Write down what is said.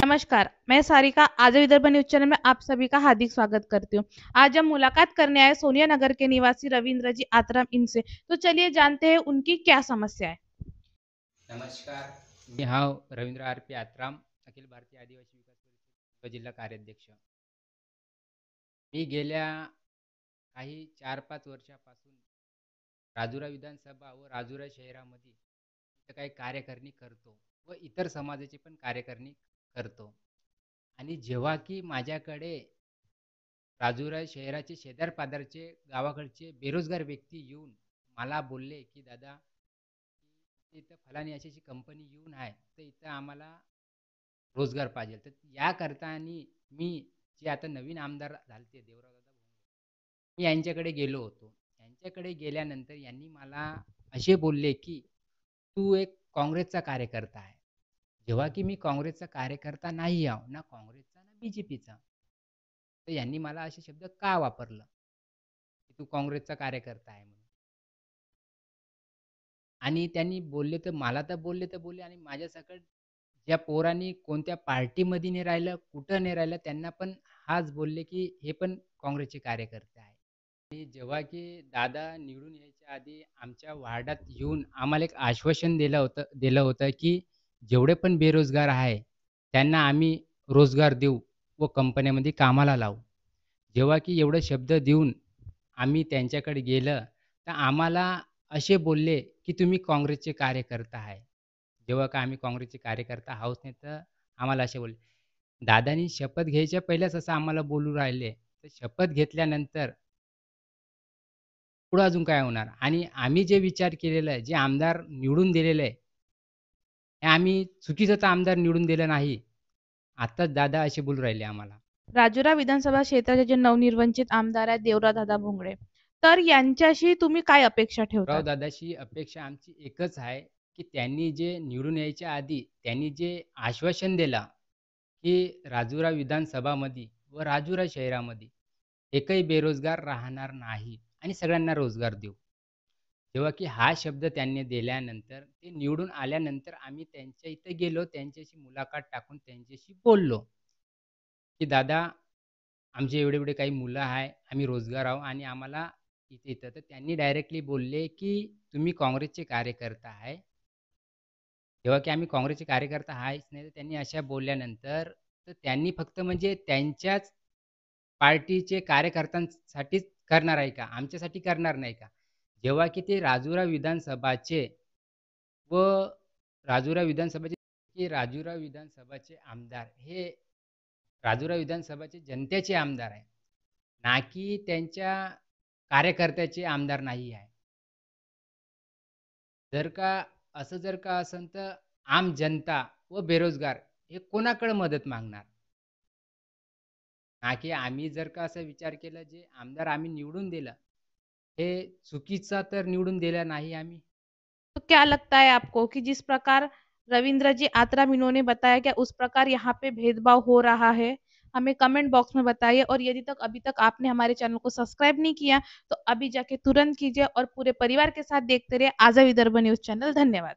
नमस्कार, मैं सारिका आज विदर्भ न्यूज चैनल में आप सभी का हार्दिक स्वागत करती हूँ। आज हम मुलाकात करने आए सोनिया नगर के निवासी रविंद्र जी आतराम इनसे। तो चलिए जानते हैं उनकी क्या समस्या है। नमस्कार, मी हाव रवींद्र आर पी आत्राम, अखिल भारतीय आदिवासी विकास परिषद जिल्हा कार्याध्यक्ष. मी गेल्या काही 4-5 वर्षापासून राजुरा विधानसभा व राजुरा शहरामध्ये इथं काही कार्यकारिणी करतो व इतर समाजाची पण कार्यकारिणी करतो. आणि जेव्हा की माझ्याकडे राजुरा शहराचे शेजारपाजारचे गावाकडचे बेरोजगार व्यक्ती येऊन मला बोलले की दादा इथं फलानी अशी कंपनी येऊन आहे तर इथं आम्हाला रोजगार पाहिजे. तर याकरता आणि मी जे आता नवीन आमदार झालते देवराव दादा भोंगळे, मी यांच्याकडे गेलो होतो. यांच्याकडे गेल्यानंतर यांनी मला असे बोलले की तू एक काँग्रेसचा कार्यकर्ता आहे. जेव्हा की मी काँग्रेसचा कार्यकर्ता नाही आहो, ना काँग्रेसचा ना बीजेपीचा. तर यांनी मला असे शब्द का वापरलं की तू काँग्रेसचा कार्यकर्ता आहे म्हणून. आणि त्यांनी बोलले तर मला तर बोलले आणि माझ्यासकट ज्या पोरांनी कोणत्या पार्टीमध्ये नाही राहिलं, कुठं नाही राहिलं, त्यांना पण हाच बोलले, की हे पण काँग्रेसचे कार्यकर्ते आहे. आणि जेव्हा की दादा निवडून यायच्या आधी आमच्या वार्डात येऊन आम्हाला एक आश्वासन दिलं होतं, की जेवढे पण बेरोजगार आहे, त्यांना आम्ही रोजगार देऊ व कंपन्यामध्ये कामाला लावू. जेव्हा की एवढे शब्द देऊन आम्ही त्यांच्याकडे गेलं, तर आम्हाला असे बोलले, की तुम्ही काँग्रेसचे कार्यकर्ता आहे. जेव्हा का आम्ही काँग्रेसचे कार्यकर्ता आहोत नाही, तर आम्हाला असे बोलले. दादांनी शपथ घ्यायच्या पहिलेच असं आम्हाला बोलू राहिले. तर शपथ घेतल्यानंतर पुढं अजून काय होणार? आणि आम्ही जे विचार केलेला आहे, जे आमदार निवडून दिलेलं आहे, हे आम्ही चुकीचं तर आमदार निवडून दिलं नाही. आताच दादा असे बोलू राहिले आम्हाला. राजुरा विधानसभा क्षेत्राचे जे नवनिर्वाचित आमदार आहेत देवराव दादा भोंगळे, तर यांच्याशी तुम्ही काय अपेक्षा ठेवतात? दादाशी अपेक्षा आमची एकच आहे, की त्यांनी जे निवडून यायच्या आधी त्यांनी जे आश्वासन दिलं, की राजुरा विधानसभामध्ये व राजुरा शहरामध्ये एकही बेरोजगार राहणार नाही आणि सगळ्यांना रोजगार देऊ. जेव्हा की हा शब्द त्यांनी दिल्यानंतर ते निवडून आल्यानंतर आम्ही त्यांच्या इथे गेलो, त्यांच्याशी मुलाखत टाकून त्यांच्याशी बोललो, की दादा आमचे एवढे-एवढे काही मुलं आहे, आम्ही रोजगार आहोत आणि आम्हाला इथं-इथं. तर त्यांनी डायरेक्टली बोलले, की तुम्ही काँग्रेसचे कार्यकर्ता आहे. जेव्हा की आम्ही काँग्रेसचे कार्यकर्ता आहेच नाही, तर त्यांनी अशा बोलल्यानंतर तर त्यांनी फक्त म्हणजे त्यांच्याच पार्टीचे कार्यकर्त्यांसाठीच करणार आहे का? आमच्यासाठी करणार नाही का? जेव्हा की ते राजुरा विधानसभाचे व राजुरा विधानसभाचे राजुरा विधानसभाचे आमदार हे राजुरा विधानसभाचे जनतेचे आमदार आहे, ना की त्यांच्या कार्यकर्त्याचे आमदार नाही आहे. जर का असेल तर आम जनता व बेरोजगार हे कोणाकडे मदत मागणार? ना की आम्ही जर का असा विचार केला जे आमदार आम्ही निवडून दिलं, हे चुकीचा तर निवडून दिला नाही आम्ही. तो क्या लगता है आपको कि जिस प्रकार रविंद्र जी आतराम इन्होंने बताया क्या उस प्रकार यहाँ पे भेदभाव हो रहा है? हमें कमेंट बॉक्स में बताइए और यदि तक अभी तक आपने हमारे चैनल को सब्सक्राइब नहीं किया तो अभी जाके तुरंत कीजिए और पूरे परिवार के साथ देखते रहिए आजा विदर्भ न्यूज़ चैनल। धन्यवाद।